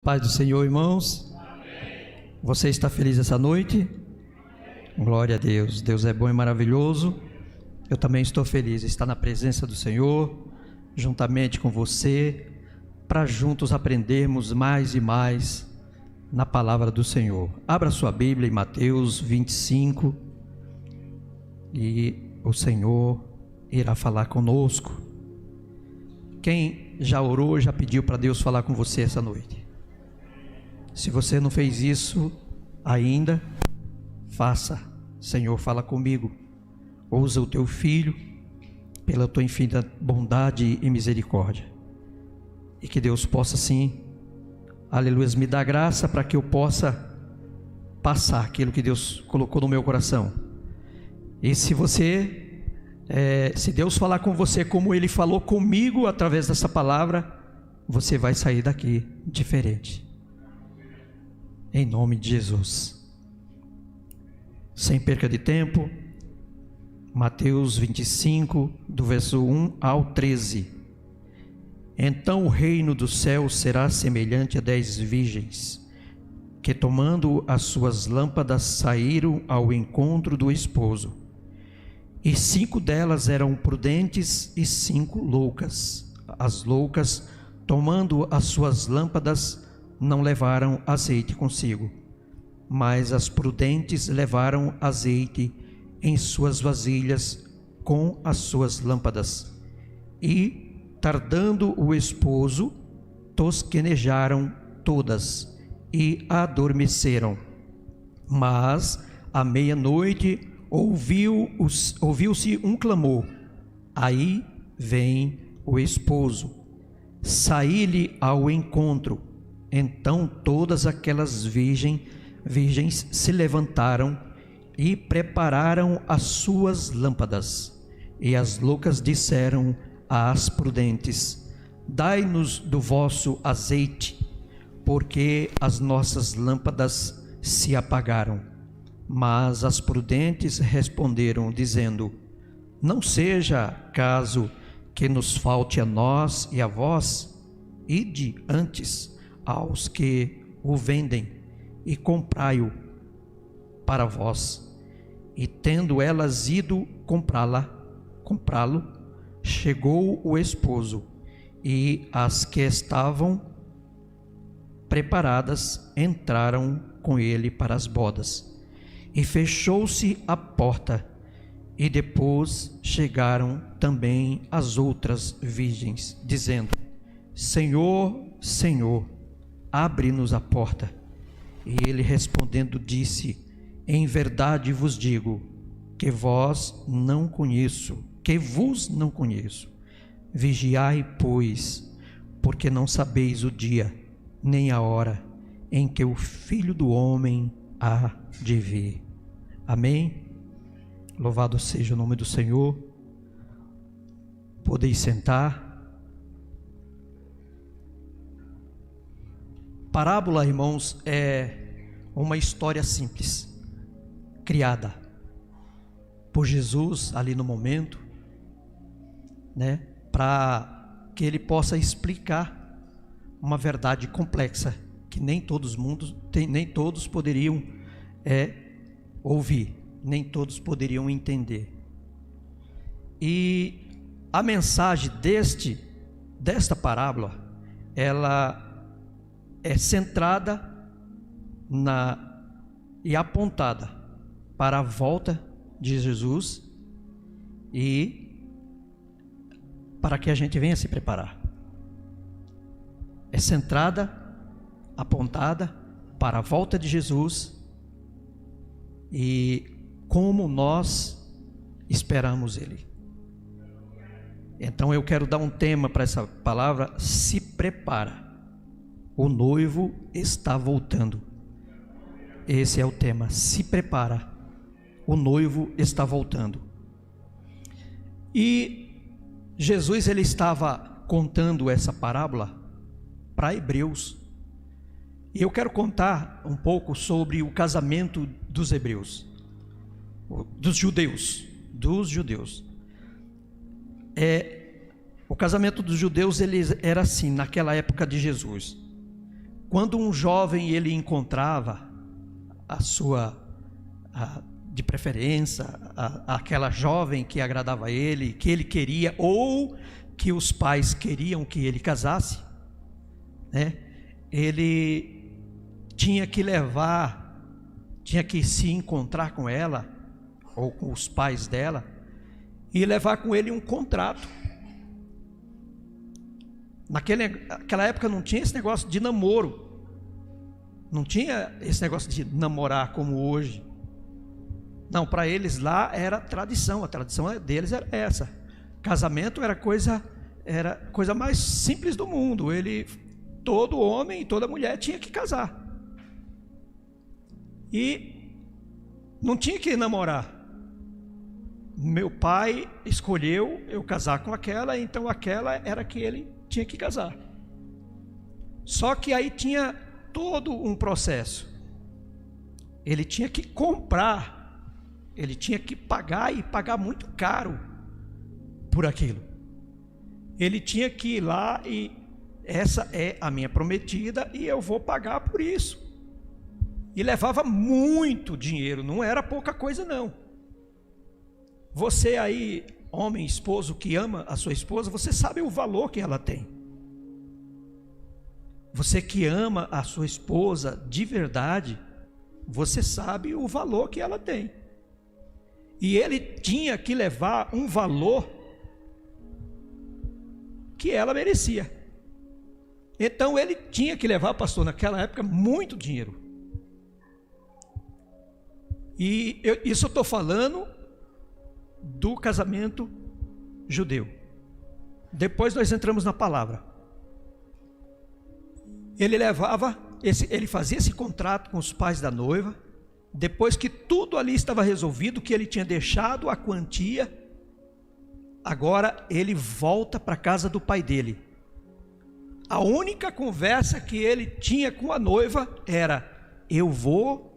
Paz do Senhor, irmãos. Amém. Você está feliz essa noite? Amém. Glória a Deus. Deus é bom e maravilhoso. Eu também estou feliz de estar na presença do Senhor, juntamente com você, para juntos aprendermos mais e mais na palavra do Senhor. Abra sua Bíblia em Mateus 25 e o Senhor irá falar conosco. Quem já orou, já pediu para Deus falar com você essa noite? Se você não fez isso ainda, faça. Senhor, fala comigo. Usa o teu filho pela tua infinita bondade e misericórdia. E que Deus possa sim, aleluia, me dar graça para que eu possa passar aquilo que Deus colocou no meu coração. E se Deus falar com você como Ele falou comigo através dessa palavra, você vai sair daqui diferente. Em nome de Jesus. Sem perca de tempo, Mateus 25, do verso 1 ao 13. Então o reino do céu será semelhante a 10 virgens, que tomando as suas lâmpadas saíram ao encontro do esposo. E 5 delas eram prudentes e 5 loucas. As loucas, tomando as suas lâmpadas, não levaram azeite consigo, mas as prudentes levaram azeite em suas vasilhas com as suas lâmpadas. E, tardando o esposo, tosquenejaram todas e adormeceram. Mas, à meia-noite, ouviu-se um clamor: aí vem o esposo. Saí-lhe ao encontro. Então todas aquelas virgens se levantaram e prepararam as suas lâmpadas. E as loucas disseram às prudentes: dai-nos do vosso azeite, porque as nossas lâmpadas se apagaram. Mas as prudentes responderam, dizendo: não seja caso que nos falte a nós e a vós, ide antes aos que o vendem e comprai-o para vós. E tendo elas ido comprá-lo, chegou o esposo, e as que estavam preparadas entraram com ele para as bodas. E fechou-se a porta, e depois chegaram também as outras virgens, dizendo: Senhor, Senhor, abre-nos a porta. E ele respondendo disse: em verdade vos digo que vos não conheço. Vigiai, pois, porque não sabeis o dia nem a hora em que o Filho do Homem há de vir. Amém? Louvado seja o nome do Senhor. Podeis sentar. Parábola, irmãos, é uma história simples, criada por Jesus ali no momento, né, para que ele possa explicar uma verdade complexa que nem todos poderiam ouvir, nem todos poderiam entender. E a mensagem desta parábola, ela é centrada e apontada para a volta de Jesus e para que a gente venha se preparar. É centrada, apontada para a volta de Jesus e como nós esperamos Ele. Então eu quero dar um tema para essa palavra: se prepara. O noivo está voltando. Esse é o tema. Se prepara. O noivo está voltando. E Jesus, ele estava contando essa parábola para hebreus. E eu quero contar um pouco sobre o casamento dos hebreus, dos judeus. O casamento dos judeus, ele era assim naquela época de Jesus. quando um jovem ele encontrava de preferência, aquela jovem que agradava a ele, que ele queria, ou que os pais queriam que ele casasse, né? Ele tinha que se encontrar com ela, ou com os pais dela, e levar com ele um contrato. Naquela época não tinha esse negócio de namoro, não tinha esse negócio de namorar como hoje. Não, para eles lá era tradição, a tradição deles era essa. Casamento era coisa mais simples do mundo. Todo homem e toda mulher tinha que casar. E não tinha que namorar. Meu pai escolheu eu casar com aquela, então aquela era que ele tinha que casar. Só que aí tinha todo um processo. Ele tinha que comprar, ele tinha que pagar, e pagar muito caro por aquilo. Ele tinha que ir lá e essa é a minha prometida e eu vou pagar por isso. E levava muito dinheiro, não era pouca coisa não. Você aí, homem, esposo que ama a sua esposa, você sabe o valor que ela tem. Você que ama a sua esposa de verdade, você sabe o valor que ela tem. E ele tinha que levar um valor que ela merecia. Então ele tinha que levar, pastor, naquela época, muito dinheiro. E isso eu estou falando do casamento judeu. Depois nós entramos na palavra. Ele fazia esse contrato com os pais da noiva. Depois que tudo ali estava resolvido, que ele tinha deixado a quantia, agora ele volta para a casa do pai dele. A única conversa que ele tinha com a noiva era: eu vou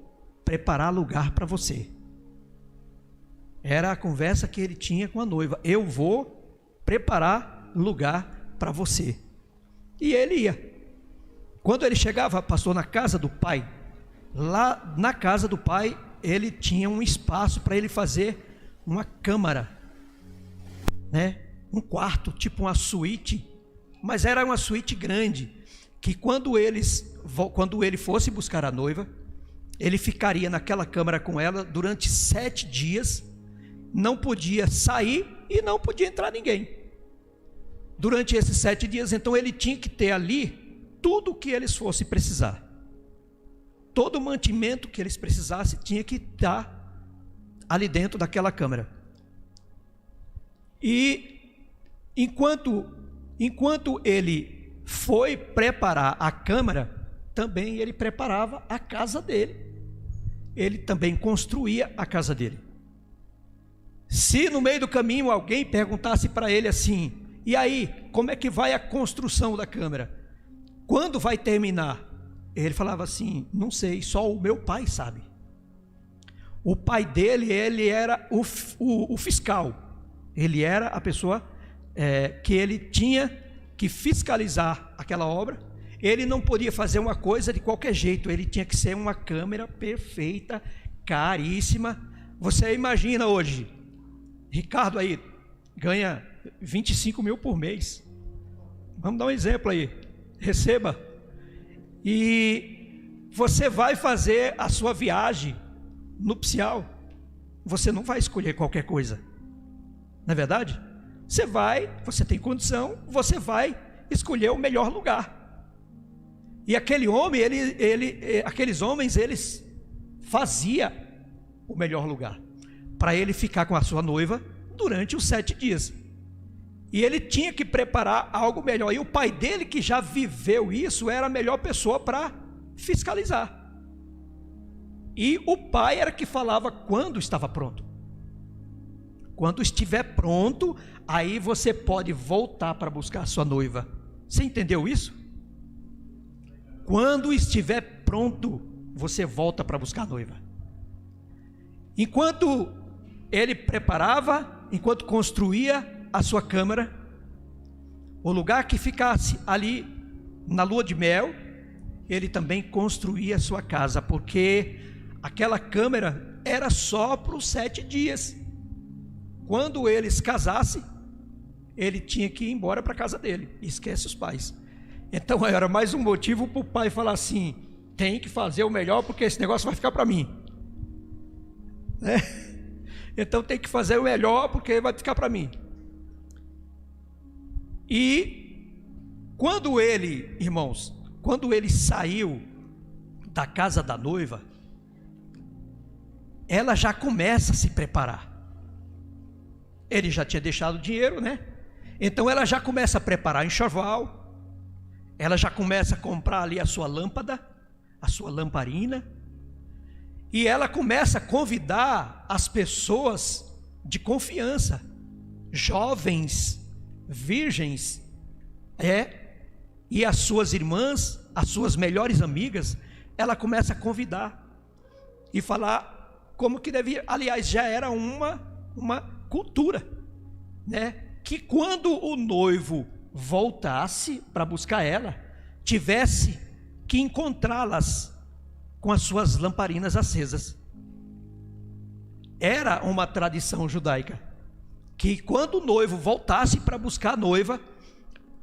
preparar lugar para você. Era a conversa que ele tinha com a noiva: eu vou preparar lugar para você. E ele ia. Quando ele chegava, pastor, na casa do pai, lá na casa do pai, ele tinha um espaço para ele fazer uma câmara, né? Um quarto, tipo uma suíte, mas era uma suíte grande, que quando ele fosse buscar a noiva, ele ficaria naquela câmara com ela durante 7 dias, não podia sair e não podia entrar ninguém. Durante esses 7 dias, então ele tinha que ter ali tudo o que eles fossem precisar. Todo o mantimento que eles precisassem tinha que estar ali dentro daquela câmara. E enquanto ele foi preparar a câmara, também ele preparava a casa dele. Ele também construía a casa dele. Se no meio do caminho alguém perguntasse para ele assim: e aí, como é que vai a construção da câmara? Quando vai terminar? Ele falava assim: não sei, só o meu pai sabe. O pai dele, ele era o fiscal. Ele era a pessoa que ele tinha que fiscalizar aquela obra. Ele não podia fazer uma coisa de qualquer jeito, ele tinha que ser uma câmera perfeita, caríssima. Você imagina hoje, Ricardo aí ganha 25 mil por mês. Vamos dar um exemplo aí. Receba. E você vai fazer a sua viagem nupcial. Você não vai escolher qualquer coisa, não é verdade? Você tem condição, você vai escolher o melhor lugar. E aquele homem, aqueles homens, eles faziam o melhor lugar para ele ficar com a sua noiva durante os 7 dias. E ele tinha que preparar algo melhor. E o pai dele, que já viveu isso, era a melhor pessoa para fiscalizar. E o pai era que falava quando estava pronto. Quando estiver pronto, aí você pode voltar para buscar a sua noiva. Você entendeu isso? Quando estiver pronto, você volta para buscar a noiva. Enquanto ele preparava, enquanto construía a sua câmara, o lugar que ficasse ali na lua de mel, ele também construía a sua casa, porque aquela câmara era só para os 7 dias. Quando ele se casasse, ele tinha que ir embora para a casa dele, esquece os pais. Então era mais um motivo para o pai falar assim: tem que fazer o melhor, porque esse negócio vai ficar para mim, né? Então tem que fazer o melhor, porque vai ficar para mim. E quando ele, irmãos, quando ele saiu da casa da noiva, ela já começa a se preparar. Ele já tinha deixado o dinheiro, né? Então ela já começa a preparar enxoval, ela já começa a comprar ali a sua lâmpada, a sua lamparina, e ela começa a convidar as pessoas de confiança, jovens, virgens, e as suas irmãs, as suas melhores amigas, ela começa a convidar e falar como que devia. Aliás, já era uma cultura, né? Que quando o noivo voltasse para buscar ela, tivesse que encontrá-las com as suas lamparinas acesas. Era uma tradição judaica, que quando o noivo voltasse para buscar a noiva,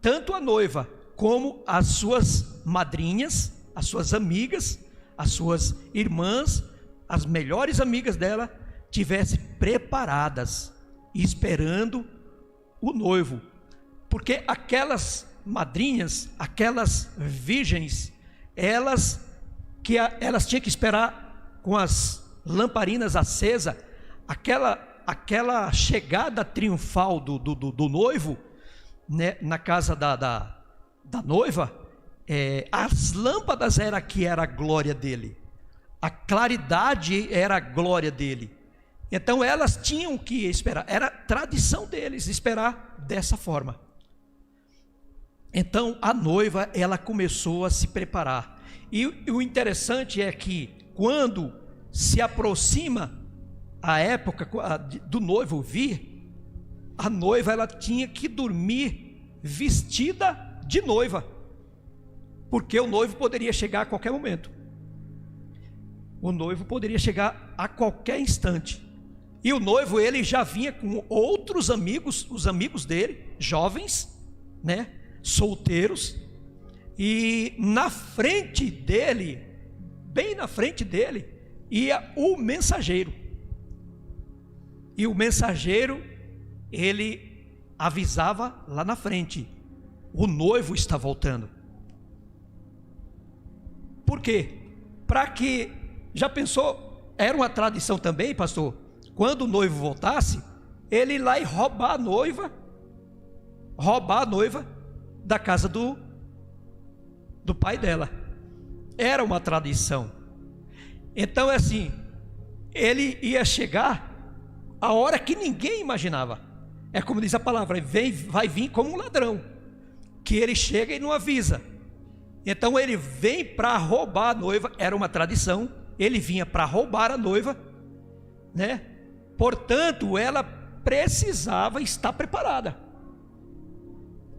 tanto a noiva como as suas madrinhas, as suas amigas, as suas irmãs, as melhores amigas dela, tivessem preparadas, esperando o noivo, porque aquelas madrinhas, aquelas virgens, elas tinham que esperar com as lamparinas acesas, aquela chegada triunfal do noivo, né, na casa da noiva. As lâmpadas era a glória dele, a claridade era a glória dele. Então elas tinham que esperar, era tradição deles esperar dessa forma. Então a noiva, ela começou a se preparar, e o interessante é que quando se aproxima a época do noivo vir, a noiva, ela tinha que dormir vestida de noiva, porque o noivo poderia chegar a qualquer momento, o noivo poderia chegar a qualquer instante. E o noivo, ele já vinha com outros amigos, os amigos dele, jovens, né, solteiros, e na frente dele, bem na frente dele, ia o mensageiro. E o mensageiro, ele avisava lá na frente: o noivo está voltando. Por quê? Para que, já pensou, era uma tradição também, pastor, quando o noivo voltasse, ele ir lá e roubar a noiva da casa do pai dela. Era uma tradição. Então é assim, ele ia chegar a hora que ninguém imaginava. É como diz a palavra, vai vir como um ladrão, que ele chega e não avisa. Então ele vem para roubar a noiva, era uma tradição, ele vinha para roubar a noiva, né? Portanto, ela precisava estar preparada,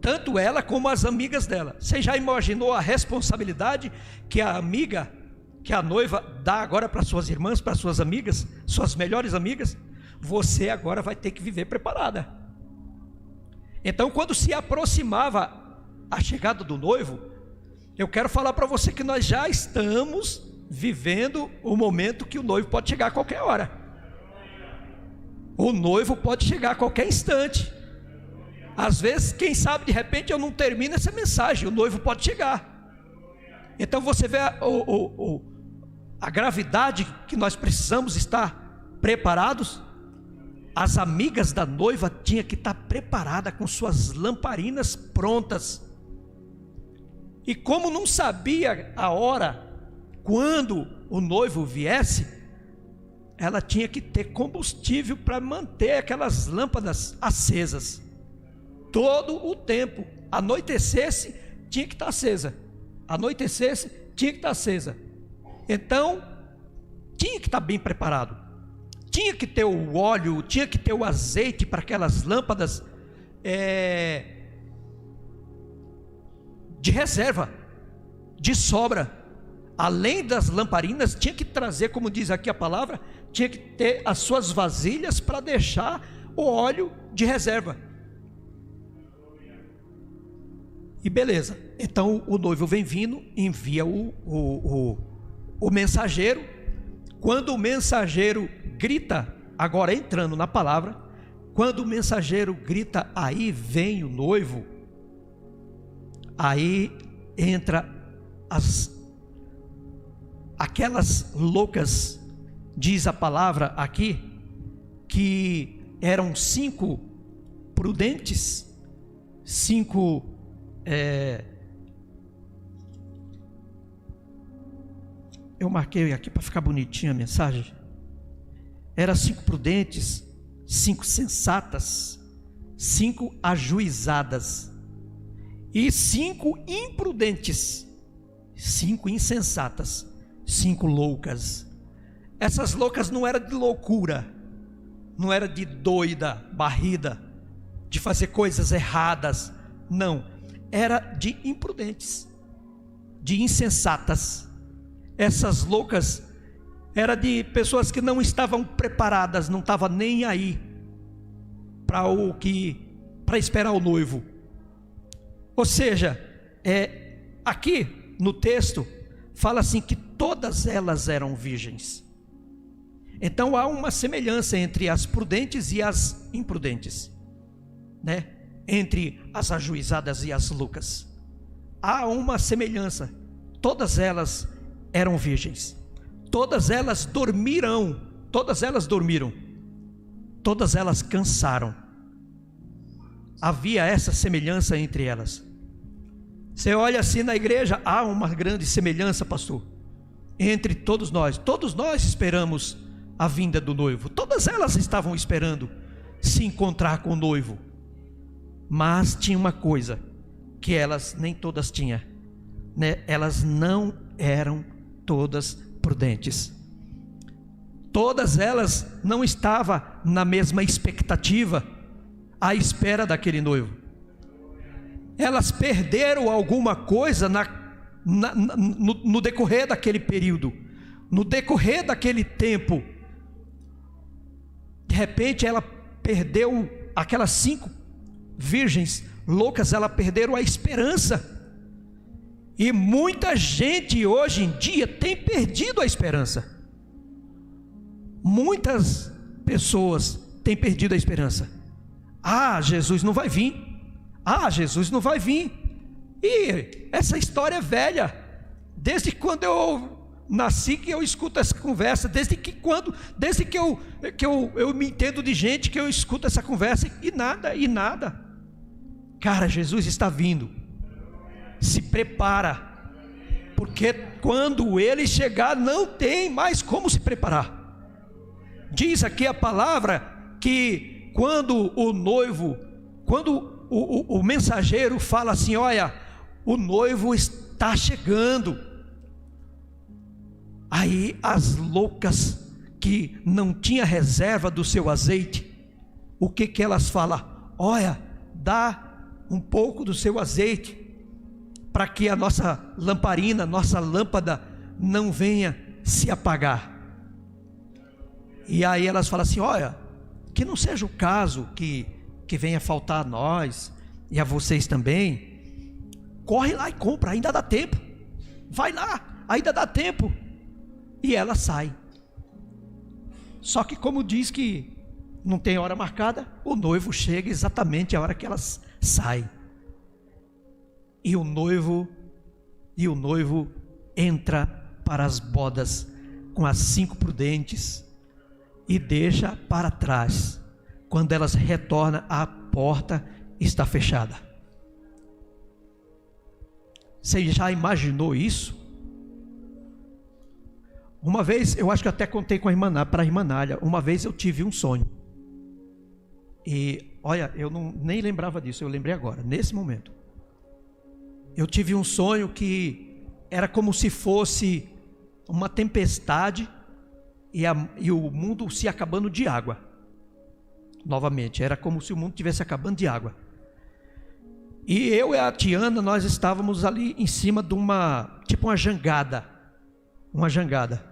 tanto ela como as amigas dela. Você já imaginou a responsabilidade que a noiva dá agora para suas irmãs, para suas amigas, suas melhores amigas? Você agora vai ter que viver preparada. Então, quando se aproximava a chegada do noivo, eu quero falar para você que nós já estamos vivendo o momento que o noivo pode chegar a qualquer hora. O noivo pode chegar a qualquer instante. Às vezes, quem sabe, de repente eu não termino essa mensagem, o noivo pode chegar. Então você vê a gravidade que nós precisamos estar preparados. As amigas da noiva tinham que estar preparadas com suas lamparinas prontas. E como não sabia a hora quando o noivo viesse, ela tinha que ter combustível para manter aquelas lâmpadas acesas todo o tempo. Anoitecesse, tinha que estar acesa. Anoitecesse, tinha que estar acesa. Então, tinha que estar bem preparado. Tinha que ter o óleo, tinha que ter o azeite para aquelas lâmpadas de reserva, de sobra. Além das lamparinas, tinha que trazer, como diz aqui a palavra, tinha que ter as suas vasilhas para deixar o óleo de reserva. E beleza, então o noivo vem vindo, envia o mensageiro. Quando o mensageiro grita, agora entrando na palavra, quando o mensageiro grita, aí vem o noivo, aí entra aquelas loucas, diz a palavra aqui, que eram 5 prudentes, 5 eu marquei aqui para ficar bonitinha a mensagem. Era 5 prudentes, 5 sensatas, 5 ajuizadas e 5 imprudentes, 5 insensatas, 5 loucas. Essas loucas não eram de loucura, não era de doida, barrida, de fazer coisas erradas, não, era de imprudentes, de insensatas. Essas loucas era de pessoas que não estavam preparadas, não estavam nem aí para esperar o noivo. Ou seja, aqui no texto fala assim que todas elas eram virgens. Então há uma semelhança entre as prudentes e as imprudentes, né? Entre as ajuizadas e as loucas. Há uma semelhança. Todas elas eram virgens. Todas elas dormiram. Todas elas dormiram. Todas elas cansaram. Havia essa semelhança entre elas. Você olha assim na igreja, há uma grande semelhança, pastor, entre todos nós. Todos nós esperamos a vinda do noivo. Todas elas estavam esperando se encontrar com o noivo. Mas tinha uma coisa que elas nem todas tinham, né? Elas não eram todas prudentes. Todas elas não estavam na mesma expectativa, à espera daquele noivo. Elas perderam alguma coisa no decorrer daquele período, no decorrer daquele tempo. De repente ela perdeu, aquelas 5 virgens loucas, elas perderam a esperança. E muita gente hoje em dia tem perdido a esperança. Muitas pessoas têm perdido a esperança. Ah, Jesus não vai vir. Ah, Jesus não vai vir. E essa história é velha. Desde quando eu nasci que eu escuto essa conversa. Desde que eu me entendo de gente que eu escuto essa conversa e nada. Cara, Jesus está vindo. Se prepara. Porque quando Ele chegar não tem mais como se preparar. Diz aqui a palavra que quando o noivo, quando o mensageiro fala assim, olha, o noivo está chegando. Aí as loucas que não tinha reserva do seu azeite, o que elas falam? Olha, dá um pouco do seu azeite, para que a nossa lamparina, nossa lâmpada não venha se apagar. E aí elas falam assim, olha, que não seja o caso que venha faltar a nós e a vocês também. Corre lá e compra, ainda dá tempo. Vai lá, ainda dá tempo. E ela sai. Só que como diz que não tem hora marcada, o noivo chega exatamente a hora que elas saem. E o noivo entra para as bodas com as 5 prudentes e deixa para trás. Quando elas retornam, a porta está fechada. Você já imaginou isso? Uma vez, eu acho que até contei com para a irmã Nália, uma vez eu tive um sonho. E olha, eu nem lembrava disso, eu lembrei agora, nesse momento. Eu tive um sonho que era como se fosse uma tempestade e o mundo se acabando de água. Novamente, era como se o mundo estivesse acabando de água. E eu e a Tiana, nós estávamos ali em cima de uma jangada. Uma jangada.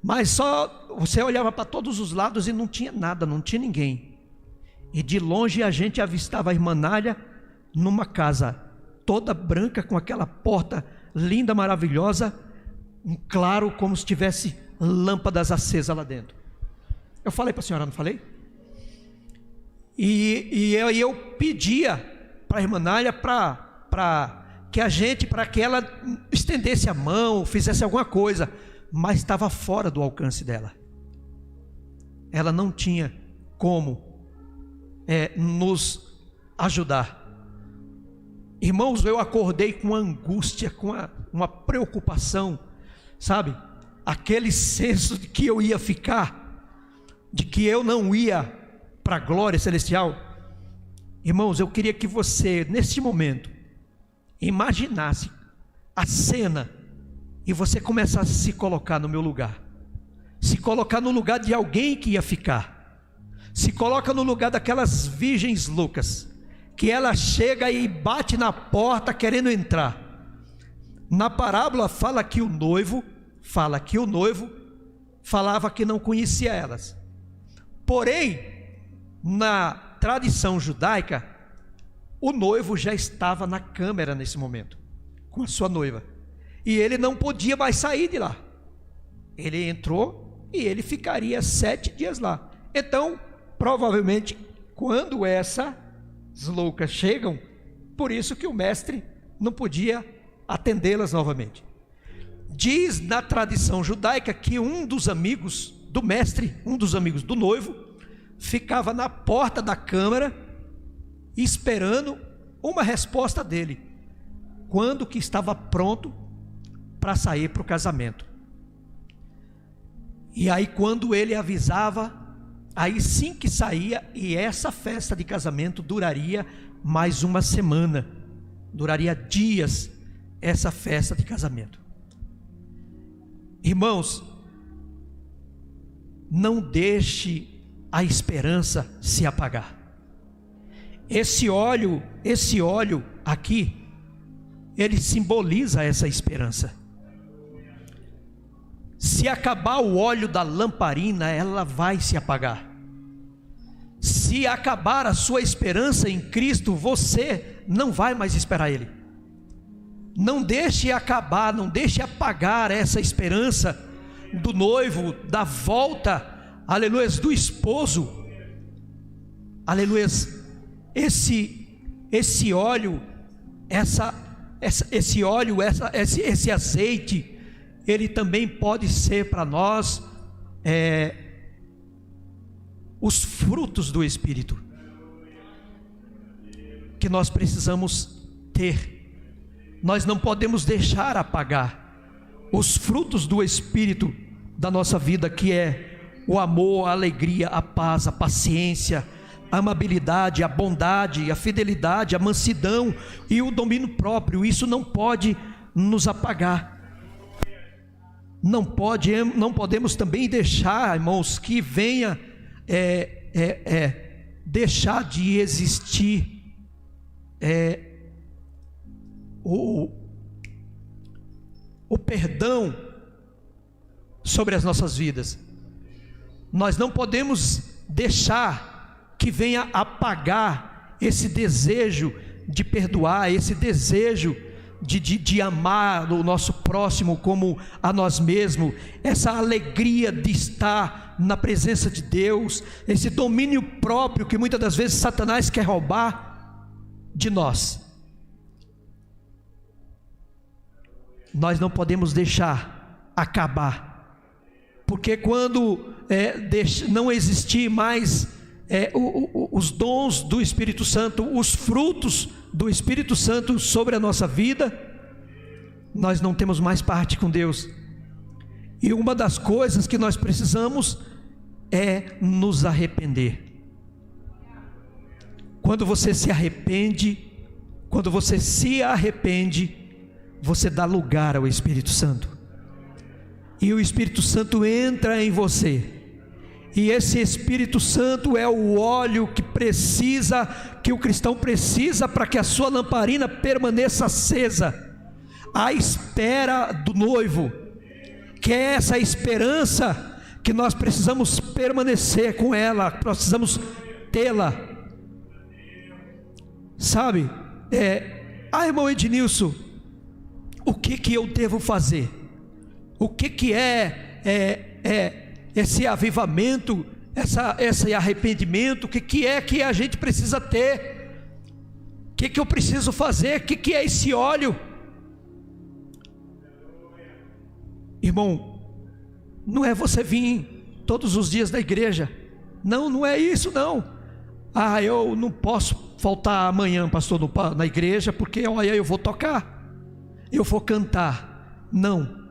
Mas só você olhava para todos os lados e não tinha nada, não tinha ninguém. E de longe a gente avistava a irmã Nália numa casa toda branca, com aquela porta linda, maravilhosa, um claro, como se tivesse lâmpadas acesas lá dentro. Eu falei para a senhora, não falei? E eu pedia para a irmã Nália para que ela estendesse a mão, fizesse alguma coisa, mas estava fora do alcance dela. Ela não tinha como nos ajudar. Irmãos, eu acordei com uma angústia, com uma preocupação, sabe? Aquele senso de que eu ia ficar, de que eu não ia para a glória celestial. Irmãos, eu queria que você, neste momento, imaginasse a cena e você começasse a se colocar no meu lugar. Se colocar no lugar de alguém que ia ficar. Se coloca no lugar daquelas virgens loucas, que ela chega e bate na porta querendo entrar. Na parábola fala que o noivo falava que não conhecia elas. Porém, na tradição judaica, o noivo já estava na câmara nesse momento, com a sua noiva, e ele não podia mais sair de lá. Ele entrou e ele ficaria 7 dias lá. Então, provavelmente, quando essas loucas chegam, por isso que o mestre não podia atendê-las novamente. Diz na tradição judaica que um dos amigos do mestre, um dos amigos do noivo, ficava na porta da câmara esperando uma resposta dele, quando que estava pronto para sair para o casamento. E aí quando ele avisava, aí sim que saía, e essa festa de casamento duraria mais uma semana, duraria dias essa festa de casamento. Irmãos, não deixe a esperança se apagar. Esse óleo aqui, ele simboliza essa esperança. Se acabar o óleo da lamparina, ela vai se apagar. Se acabar a sua esperança em Cristo, você não vai mais esperar Ele. Não deixe acabar, não deixe apagar essa esperança do noivo, da volta, aleluia, do esposo. Aleluia. Esse óleo, esse azeite, ele também pode ser para nós os frutos do Espírito que nós precisamos ter. Nós não podemos deixar apagar os frutos do Espírito da nossa vida, que é o amor, a alegria, a paz, a paciência, a amabilidade, a bondade, a fidelidade, a mansidão e o domínio próprio. Isso não pode nos apagar. Não podemos também deixar, irmãos, que venha deixar de existir o perdão sobre as nossas vidas. Nós não podemos deixar que venha apagar esse desejo de perdoar, esse desejo de amar o nosso próximo como a nós mesmos, essa alegria de estar na presença de Deus, esse domínio próprio que muitas das vezes Satanás quer roubar de nós. Nós não podemos deixar acabar, porque quando não existir mais os dons do Espírito Santo, os frutos do Espírito Santo sobre a nossa vida, nós não temos mais parte com Deus. E uma das coisas que nós precisamos é nos arrepender. Quando você se arrepende, você dá lugar ao Espírito Santo, e o Espírito Santo entra em você, E esse Espírito Santo é o óleo que o cristão precisa para que a sua lamparina permaneça acesa, à espera do noivo, que é essa esperança que nós precisamos permanecer com ela, precisamos tê-la. Sabe, irmão Ednilson, o que eu devo fazer? O que é esse avivamento, esse arrependimento? O que é que a gente precisa ter? O que eu preciso fazer? O que é esse óleo? Irmão, não é você vir todos os dias da igreja. Não é isso não. Eu não posso faltar amanhã, pastor, na igreja, porque olha, eu vou tocar, eu vou cantar. Não.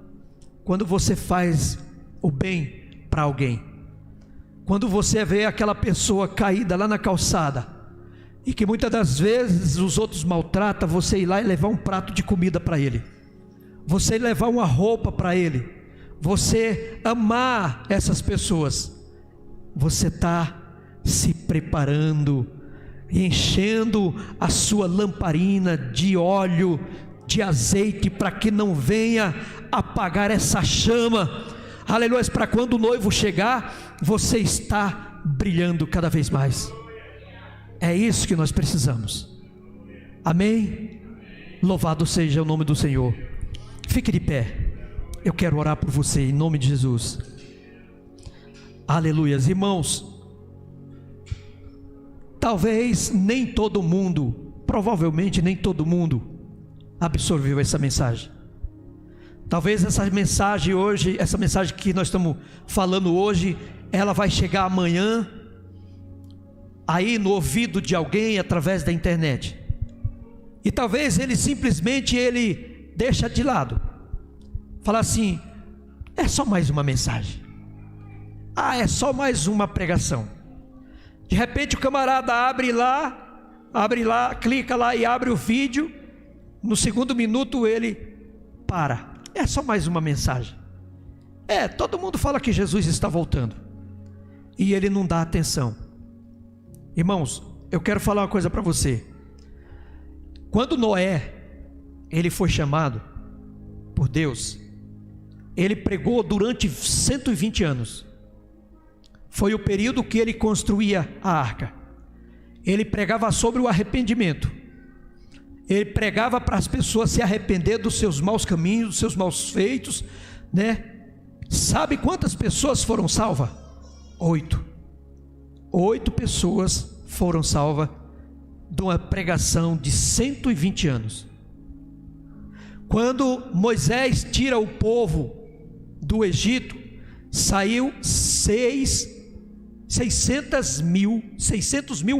Quando você faz o bem para alguém, quando você vê aquela pessoa caída lá na calçada, e que muitas das vezes os outros maltratam, você ir lá e levar um prato de comida para ele, você levar uma roupa para ele, você amar essas pessoas, você está se preparando, enchendo a sua lamparina de óleo, de azeite, para que não venha apagar essa chama, aleluia, para quando o noivo chegar, você está brilhando cada vez mais. É isso que nós precisamos. Amém? Louvado seja o nome do Senhor. Fique de pé. Eu quero orar por você em nome de Jesus. Aleluias. Irmãos, talvez nem todo mundo, provavelmente nem todo mundo absorveu essa mensagem. Talvez essa mensagem hoje, essa mensagem que nós estamos falando hoje, ela vai chegar amanhã aí no ouvido de alguém através da internet, e talvez ele simplesmente deixa de lado, fala assim: é só mais uma mensagem, é só mais uma pregação. De repente o camarada abre lá, clica lá e abre o vídeo, no segundo minuto ele para. É só mais uma mensagem. Todo mundo fala que Jesus está voltando, e ele não dá atenção. Irmãos, eu quero falar uma coisa para você. Quando Noé, ele foi chamado por Deus, ele pregou durante 120 anos. Foi o período que ele construía a arca. Ele pregava sobre o arrependimento. Ele pregava para as pessoas se arrepender dos seus maus caminhos, dos seus maus feitos, né? Sabe quantas pessoas foram salvas? 8 pessoas foram salvas de uma pregação de 120 anos. Quando Moisés tira o povo do Egito, saiu 600 mil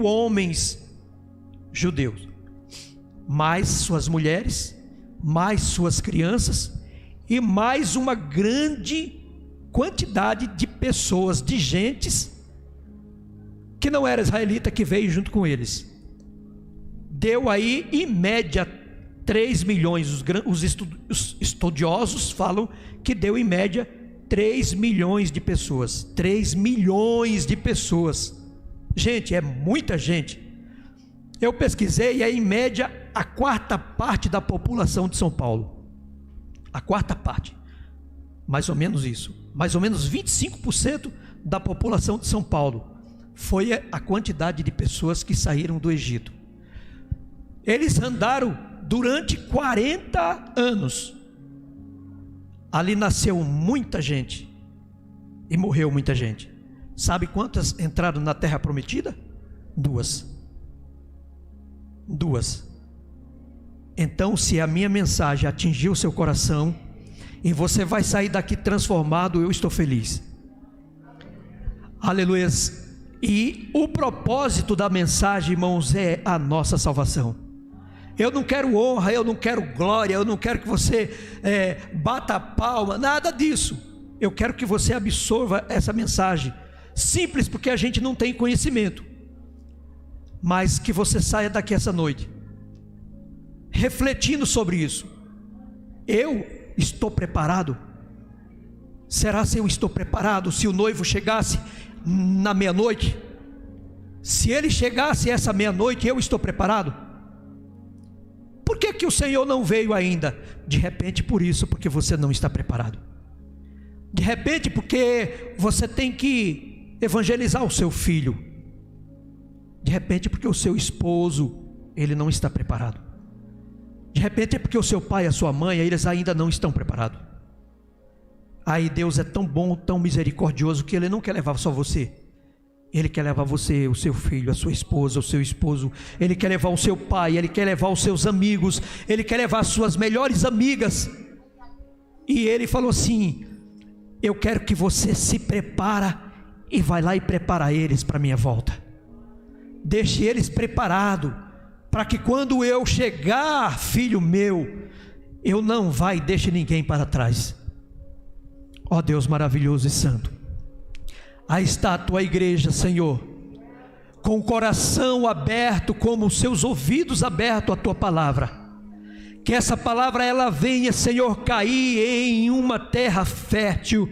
homens judeus, mais suas mulheres, mais suas crianças, e mais uma grande quantidade de pessoas, de gentes que não era israelita, que veio junto com eles. Deu aí em média 3 milhões, os estudiosos falam que deu em média 3 milhões de pessoas. 3 milhões de pessoas, gente, é muita gente. Eu pesquisei e é em média a 1/4 da população de São Paulo. A 1/4, mais ou menos isso. Mais ou menos 25% da população de São Paulo foi a quantidade de pessoas que saíram do Egito. Eles andaram durante 40 anos. Ali nasceu muita gente e morreu muita gente. Sabe quantas entraram na terra prometida? 2. Então, se a minha mensagem atingiu o seu coração e você vai sair daqui transformado, eu estou feliz. Aleluias. E o propósito da mensagem, irmãos, é a nossa salvação. Eu não quero honra, eu não quero glória, eu não quero que você bata a palma, nada disso. Eu quero que você absorva essa mensagem, simples porque a gente não tem conhecimento, mas que você saia daqui essa noite refletindo sobre isso. Eu estou preparado? Será se eu estou preparado? Se o noivo chegasse na meia-noite, se ele chegasse essa meia-noite, eu estou preparado? Por que o Senhor não veio ainda? De repente por isso, porque você não está preparado. De repente porque você tem que evangelizar o seu filho. De repente porque o seu esposo, ele não está preparado. De repente é porque o seu pai e a sua mãe, eles ainda não estão preparados. Aí Deus é tão bom, tão misericordioso, que Ele não quer levar só você. Ele quer levar você, o seu filho, a sua esposa, o seu esposo. Ele quer levar o seu pai, Ele quer levar os seus amigos, Ele quer levar as suas melhores amigas. E Ele falou assim: eu quero que você se prepara e vai lá e prepara eles para a minha volta. Deixe eles preparados, para que quando eu chegar, filho meu, eu não vai e deixe ninguém para trás. Ó Deus maravilhoso e santo, aí está a tua igreja, Senhor, com o coração aberto, como os seus ouvidos abertos à tua palavra. Que essa palavra ela venha, Senhor, cair em uma terra fértil,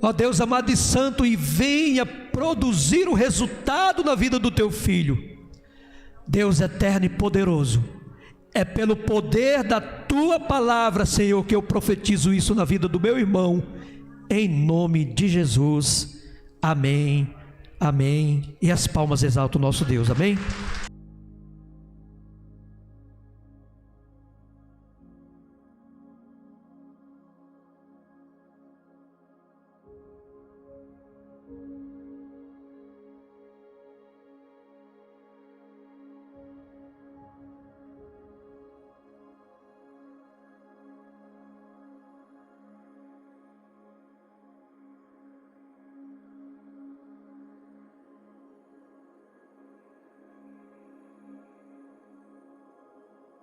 ó Deus amado e santo, e venha produzir o resultado na vida do teu filho. Deus eterno e poderoso, é pelo poder da tua palavra, Senhor, que eu profetizo isso na vida do meu irmão, em nome de Jesus. Amém, amém. E as palmas exaltam o nosso Deus, amém.